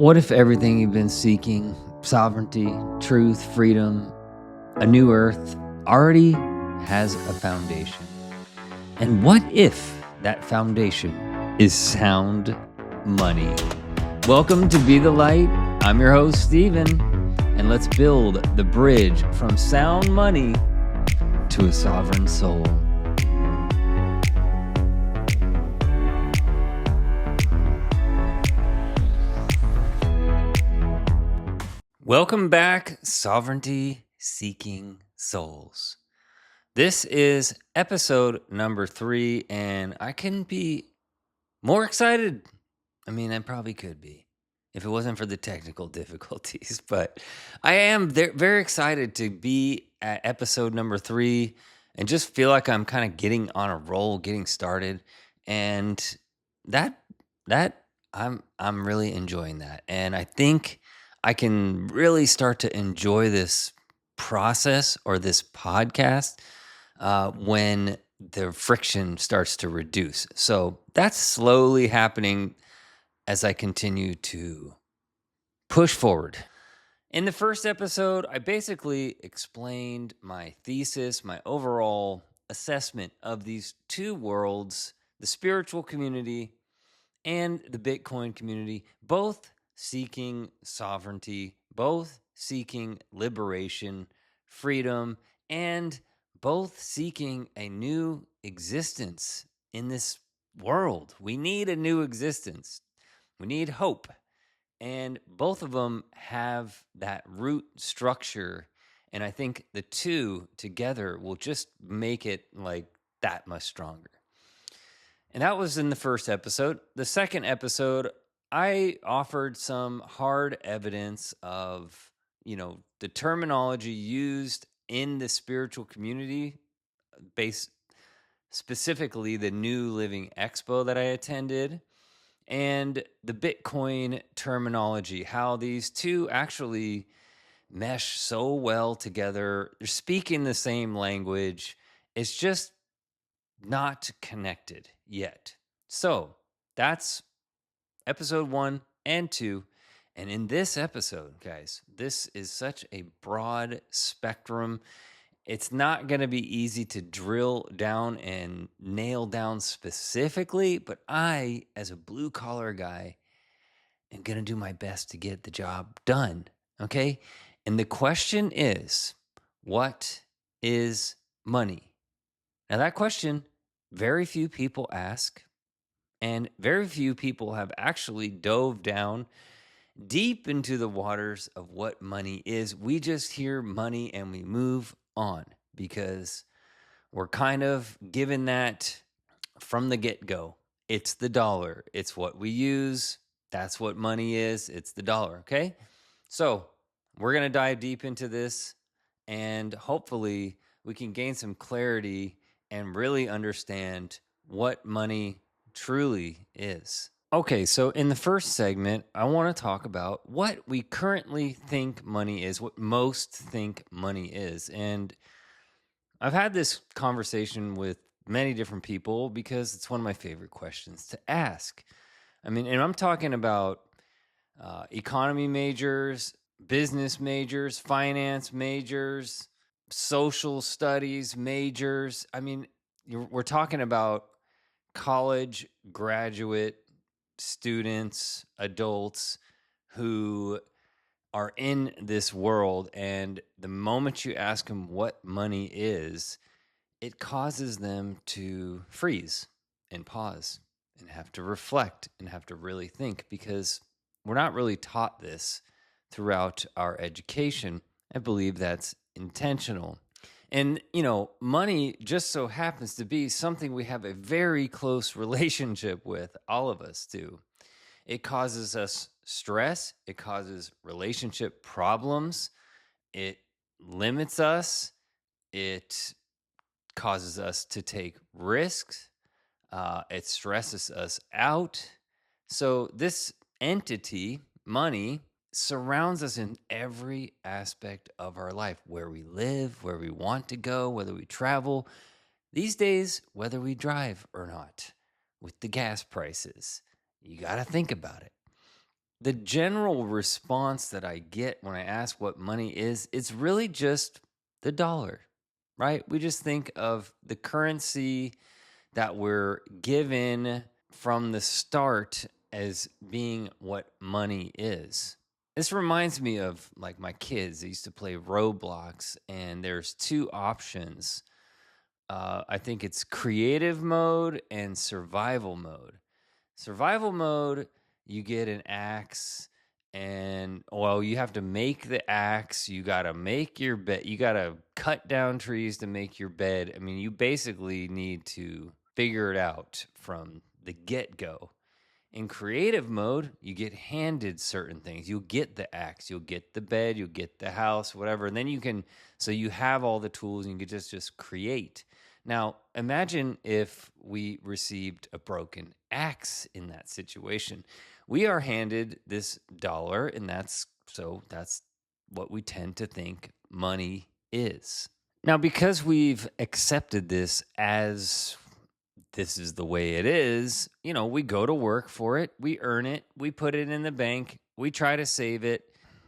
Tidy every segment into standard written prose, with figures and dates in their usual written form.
What if everything you've been seeking, sovereignty, truth, freedom, a new earth, already has a foundation? And what if that foundation is sound money? Welcome to Be the Light. I'm your host, Steven, and let's build the bridge from sound money to a sovereign soul. Welcome back, sovereignty seeking souls. This is episode number 3, and I couldn't be more excited. I mean, I probably could be if it wasn't for the technical difficulties, but I am very excited to be at episode number 3 and just feel like I'm kind of getting on a roll, getting started, and that I'm really enjoying that, and I think I can really start to enjoy this process or this podcast when the friction starts to reduce. So that's slowly happening as I continue to push forward. In the first episode, I basically explained my thesis, my overall assessment of these two worlds, the spiritual community and the Bitcoin community, both seeking sovereignty, both seeking liberation, freedom, and both seeking a new existence in this world. We need a new existence. We need hope. And both of them have that root structure. And I think the two together will just make it like that much stronger. And that was in the first episode. The second episode, I offered some hard evidence of, the terminology used in the spiritual community, based specifically the New Living Expo that I attended, and the Bitcoin terminology, how these two actually mesh so well together. They're speaking the same language. It's just not connected yet. So that's episode 1 and 2. And in this episode, guys, this is such a broad spectrum. It's not going to be easy to drill down and nail down specifically, but I, as a blue collar guy, am going to do my best to get the job done. Okay. And the question is, what is money? Now, that question, very few people ask, and very few people have actually dove down deep into the waters of what money is. We just hear money and we move on because we're kind of given that from the get-go. It's the dollar. It's what we use. That's what money is. It's the dollar, okay? So we're going to dive deep into this, and hopefully we can gain some clarity and really understand what money truly is. Okay, so in the first segment, I want to talk about what we currently think money is, what most think money is. And I've had this conversation with many different people because it's one of my favorite questions to ask. I mean, and I'm talking about economy majors, business majors, finance majors, social studies majors. I mean, we're talking about college graduate students, adults who are in this world. And the moment you ask them what money is, it causes them to freeze and pause and have to reflect and have to really think, because we're not really taught this throughout our education. I believe that's intentional. And, money just so happens to be something we have a very close relationship with, all of us do. It causes us stress. It causes relationship problems. It limits us. It causes us to take risks. It stresses us out. So this entity, money, surrounds us in every aspect of our life, where we live, where we want to go, whether we travel. These days, whether we drive or not, with the gas prices, you got to think about it. the general response that I get when I ask what money is, it's really just the dollar, right? We just think of the currency that we're given from the start as being what money is. This reminds me of like my kids. They used to play Roblox, and there's two options. I think it's creative mode and survival mode. Survival mode, you get an axe, and well, you have to make the axe. You got to make your bed. You got to cut down trees to make your bed. I mean, you basically need to figure it out from the get go. In creative mode, you get handed certain things. You'll get the axe, you'll get the bed, you'll get the house, whatever. And then you can, so you have all the tools and you can just create. Now, imagine if we received a broken axe in that situation. We are handed this dollar, and that's what we tend to think money is. Now, because we've accepted this as this is the way it is, we go to work for it, we earn it, we put it in the bank, we try to save it,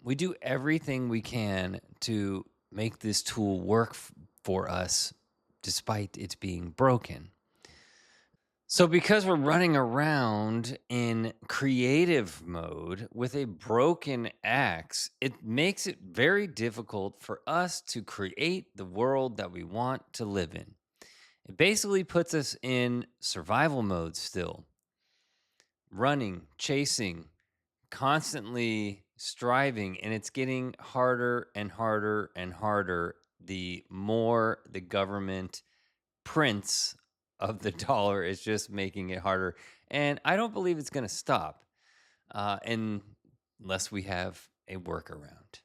we do everything we can to make this tool work for us despite it being broken. So, because we're running around in creative mode with a broken axe, it makes it very difficult for us to create the world that we want to live in. It basically puts us in survival mode still, running, chasing, constantly striving, and it's getting harder and harder and harder the more the government prints of the dollar is just making it harder. And I don't believe it's going to stop unless we have a workaround.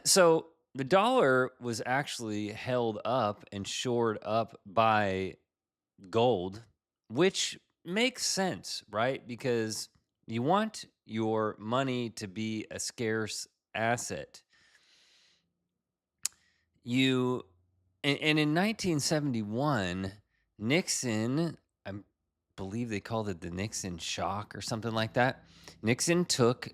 So the dollar was actually held up and shored up by gold, which makes sense, right? Because you want your money to be a scarce asset. And in 1971, Nixon, I believe they called it the Nixon shock or something like that. Nixon took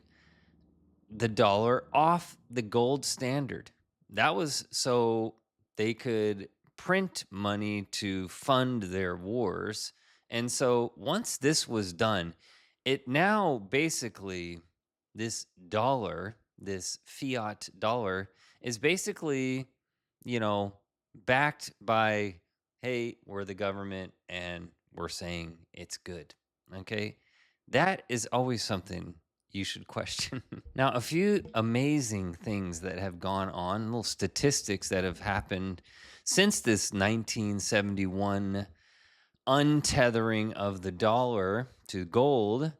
the dollar off the gold standard. That was so they could print money to fund their wars. And so once this was done, it now basically, this dollar, this fiat dollar, is basically, backed by, hey, we're the government and we're saying it's good. Okay. That is always something you should question. Now, a few amazing things that have gone on, little statistics that have happened since this 1971 untethering of the dollar to gold.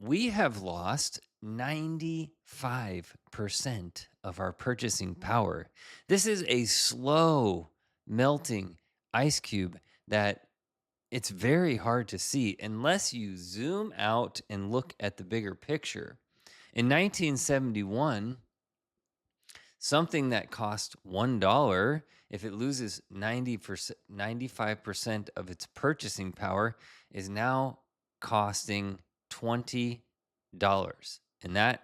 We have lost 95% of our purchasing power. This is a slow melting ice cube that it's very hard to see unless you zoom out and look at the bigger picture. In 1971, something that cost $1, if it loses 95% of its purchasing power, is now costing $20. And that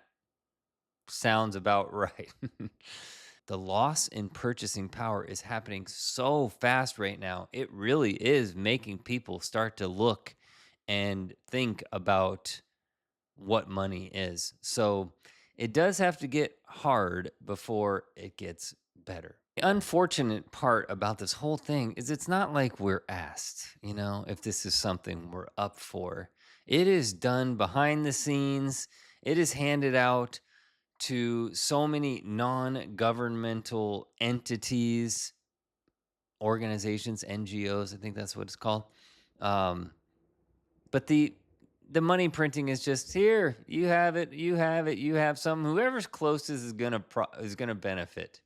sounds about right. The loss in purchasing power is happening so fast right now. It really is making people start to look and think about what money is. So it does have to get hard before it gets better. The unfortunate part about this whole thing is it's not like we're asked, if this is something we're up for. It is done behind the scenes. It is handed out to so many non-governmental entities, organizations, NGOs, I think that's what it's called. But the money printing is just here. You have it. You have it. You have some. Whoever's closest is gonna benefit.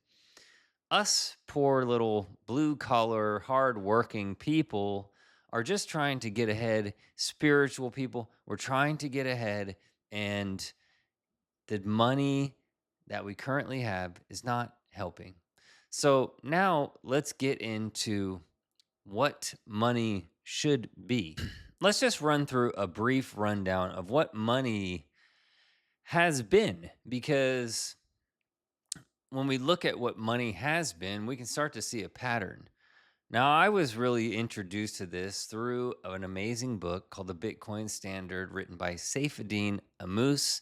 Us poor little blue collar, hardworking people are just trying to get ahead. Spiritual people, we're trying to get ahead, and the money that we currently have is not helping. So now let's get into what money should be. let's just run through a brief rundown of what money has been, because when we look at what money has been, we can start to see a pattern. Now, I was really introduced to this through an amazing book called The Bitcoin Standard, written by Saifedean Ammous.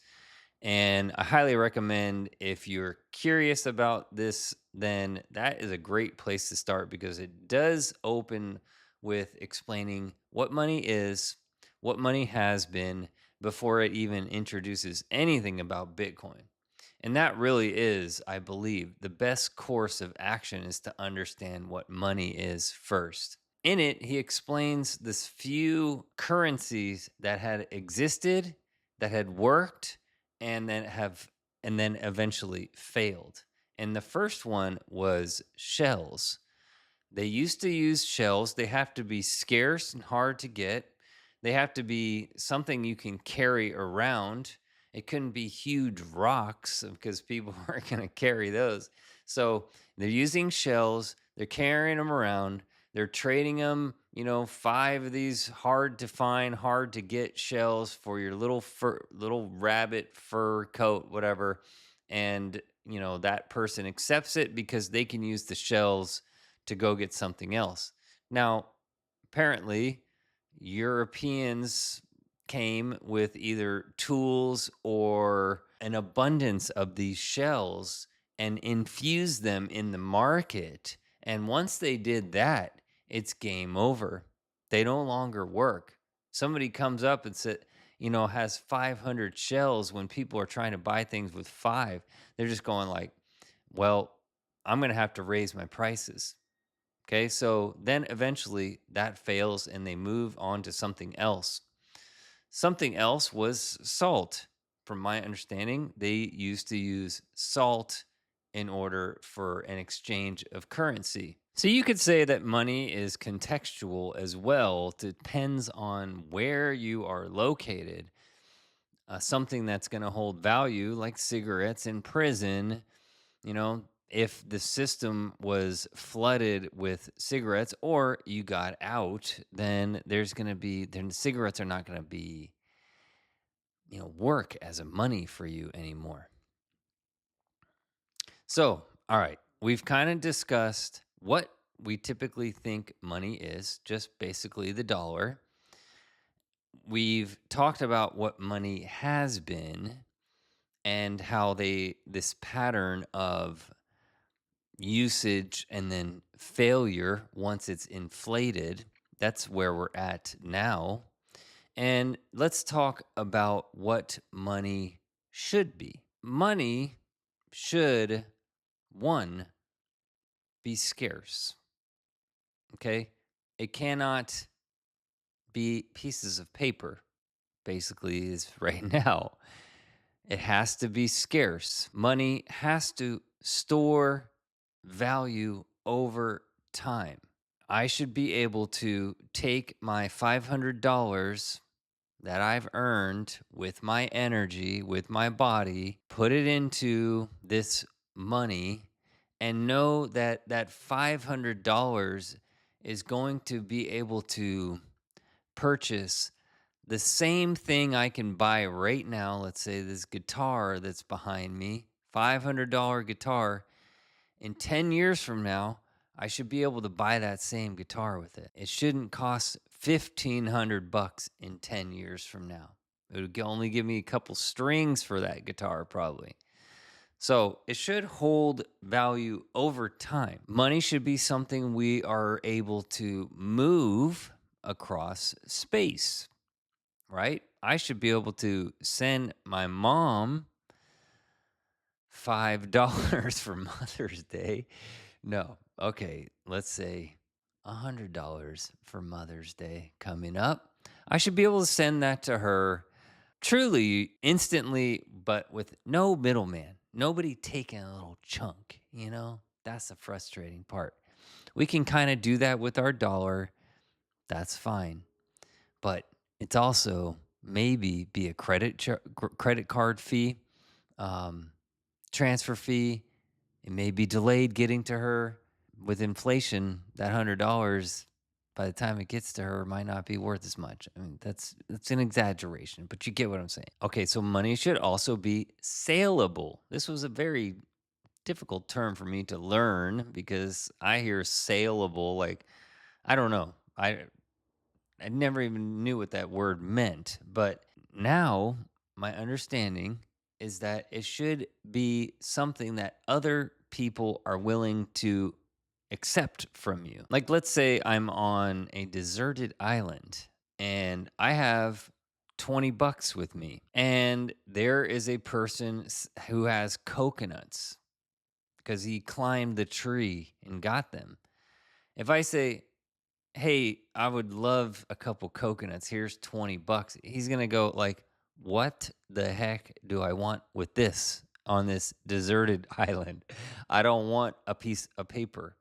And I highly recommend, if you're curious about this, then that is a great place to start, because it does open with explaining what money is, what money has been, before it even introduces anything about Bitcoin. And that really is, I believe, the best course of action, is to understand what money is first. In it, he explains this few currencies that had existed, that had worked, and then eventually failed. And the first one was shells. They used to use shells. They have to be scarce and hard to get. They have to be something you can carry around. It couldn't be huge rocks, because people aren't going to carry those. So they're using shells. They're carrying them around. They're trading them, 5 of these hard to find, hard to get shells for your little rabbit fur coat, whatever. And, that person accepts it because they can use the shells to go get something else. Now, apparently, Europeans came with either tools or an abundance of these shells and infused them in the market. And once they did that, it's game over. They no longer work. Somebody comes up and has 500 shells when people are trying to buy things with five. They're just going like, well, I'm going to have to raise my prices. Okay, so then eventually that fails and they move on to something else. Something else was salt. From my understanding, they used to use salt in order for an exchange of currency. So you could say that money is contextual as well. Depends on where you are located. Something that's going to hold value, like cigarettes in prison, if the system was flooded with cigarettes or you got out, then then cigarettes are not going to be, work as a money for you anymore. So, all right, we've kind of discussed what we typically think money is, just basically the dollar. We've talked about what money has been and how this pattern of usage and then failure once it's inflated. That's where we're at now. And let's talk about what money should be. Money should, one, be scarce. Okay? It cannot be pieces of paper, basically, is right now. It has to be scarce. Money has to store value over time. I should be able to take my $500 that I've earned with my energy, with my body, put it into this money, and know that that $500 is going to be able to purchase the same thing I can buy right now. Let's say this guitar that's behind me, $500 guitar. In 10 years from now, I should be able to buy that same guitar with it. It shouldn't cost $1,500 in 10 years from now. It would only give me a couple strings for that guitar, probably. So it should hold value over time. Money should be something we are able to move across space, right? I should be able to send my mom $5 for Mother's Day. No. Okay, let's say $100 for Mother's Day coming up. I should be able to send that to her truly instantly, but with no middleman. Nobody taking a little chunk, That's the frustrating part. We can kind of do that with our dollar. That's fine. But it's also maybe be a credit card fee, transfer fee. It may be delayed getting to her. With inflation, that $100 by the time it gets to her, it might not be worth as much. I mean, that's an exaggeration, but you get what I'm saying. Okay, so money should also be saleable. This was a very difficult term for me to learn because I hear saleable like I don't know. I never even knew what that word meant, but now my understanding is that it should be something that other people are willing to accept from you. Like, let's say I'm on a deserted island and I have 20 bucks with me, and there is a person who has coconuts because he climbed the tree and got them. If I say, "Hey, I would love a couple coconuts. Here's 20 bucks." He's going to go like, "What the heck do I want with this on this deserted island? I don't want a piece of paper."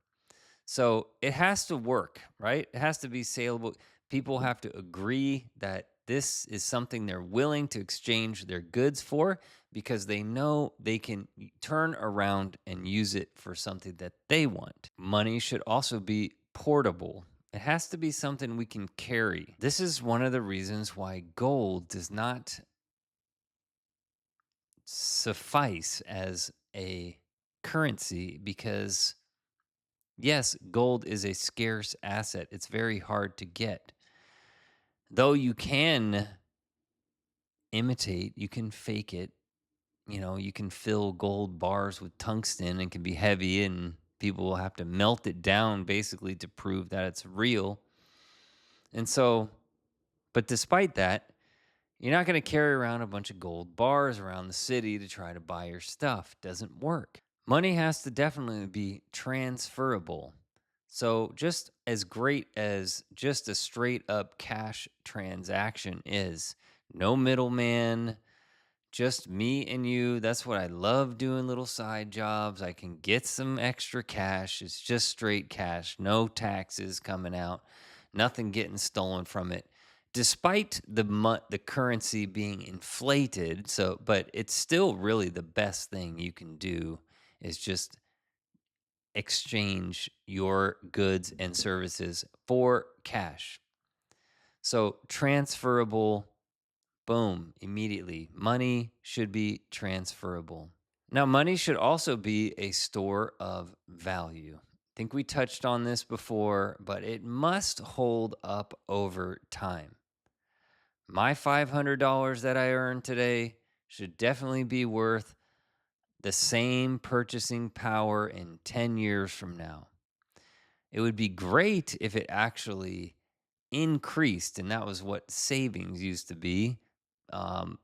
So, it has to work, right? It has to be saleable. People have to agree that this is something they're willing to exchange their goods for because they know they can turn around and use it for something that they want. Money should also be portable. It has to be something we can carry. This is one of the reasons why gold does not suffice as a currency because, yes, gold is a scarce asset. It's very hard to get. Though you can imitate, you can fake it. You know, you can fill gold bars with tungsten and can be heavy, and people will have to melt it down basically to prove that it's real. And so, but despite that, you're not going to carry around a bunch of gold bars around the city to try to buy your stuff. Doesn't work. Money has to definitely be transferable. So, just as great as just a straight up cash transaction is, no middleman, just me and you. That's what I love doing, little side jobs. I can get some extra cash. It's just straight cash, no taxes coming out, nothing getting stolen from it. Despite the currency being inflated, so but it's still really the best thing you can do is just exchange your goods and services for cash. So transferable, boom, immediately. Money should be transferable. Now, money should also be a store of value. I think we touched on this before, but it must hold up over time. My $500 that I earned today should definitely be worth the same purchasing power in 10 years from now. It would be great if it actually increased, and that was what savings used to be, um,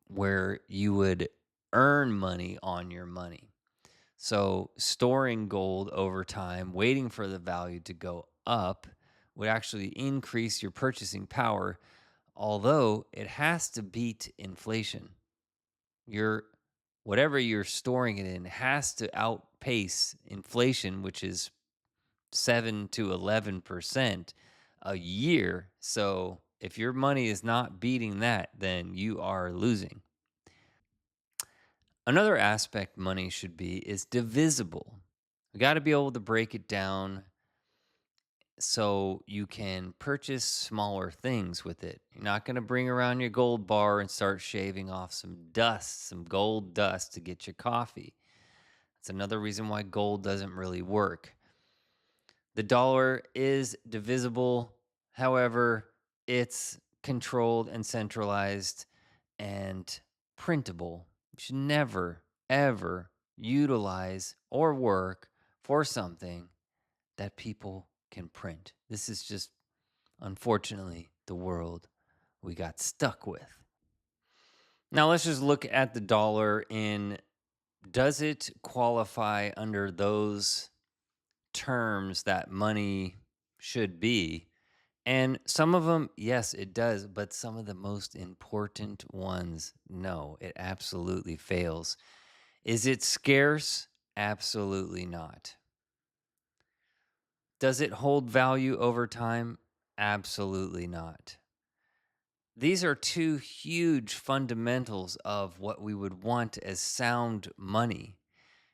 where you would earn money on your money. So, storing gold over time, waiting for the value to go up, would actually increase your purchasing power, although it has to beat inflation. Your whatever you're storing it in has to outpace inflation, which is 7 to 11% a year. So if your money is not beating that, then you are losing. Another aspect money should be is divisible. We got to be able to break it down so you can purchase smaller things with it. You're not going to bring around your gold bar and start shaving off some dust, some gold dust to get your coffee. That's another reason why gold doesn't really work. The dollar is divisible. However, it's controlled and centralized and printable. You should never, ever utilize or work for something that people can print. This is just, unfortunately, the world we got stuck with. Now, let's just look at the dollar in does it qualify under those terms that money should be? And some of them, yes, it does. But some of the most important ones, no, it absolutely fails. Is it scarce? Absolutely not. Does it hold value over time? Absolutely not. These are two huge fundamentals of what we would want as sound money.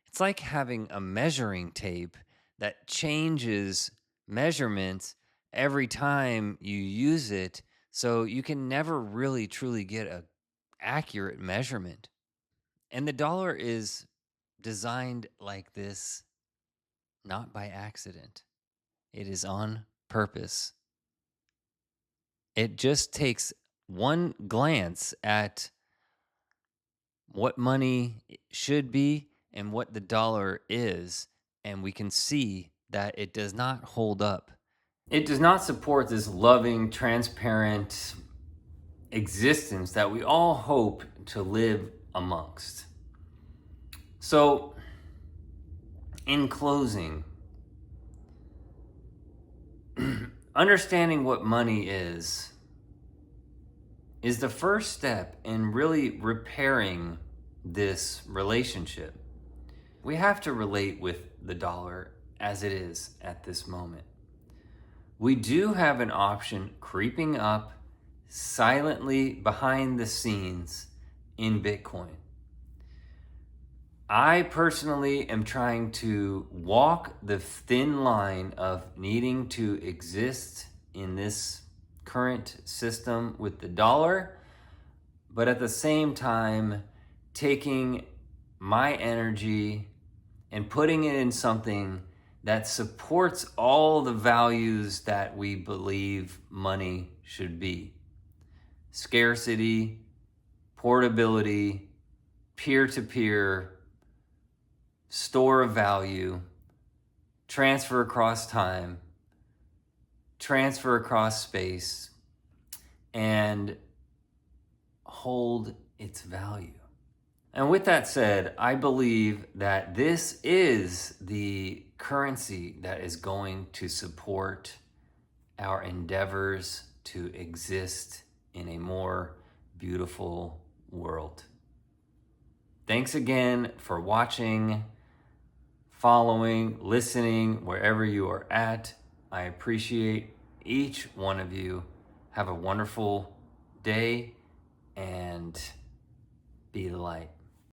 It's like having a measuring tape that changes measurements every time you use it, so you can never really truly get a accurate measurement. And the dollar is designed like this not by accident. It is on purpose. It just takes one glance at what money should be and what the dollar is, and we can see that it does not hold up. It does not support this loving, transparent existence that we all hope to live amongst. So, in closing, understanding what money is the first step in really repairing this relationship. We have to relate with the dollar as it is at this moment. We do have an option creeping up silently behind the scenes in Bitcoin. I personally am trying to walk the thin line of needing to exist in this current system with the dollar, but at the same time, taking my energy and putting it in something that supports all the values that we believe money should be: scarcity, portability, peer to peer, store of value, transfer across time, transfer across space, and hold its value. And with that said, I believe that this is the currency that is going to support our endeavors to exist in a more beautiful world. Thanks again for watching, following, listening, wherever you are at. I appreciate each one of you. Have a wonderful day and be the light.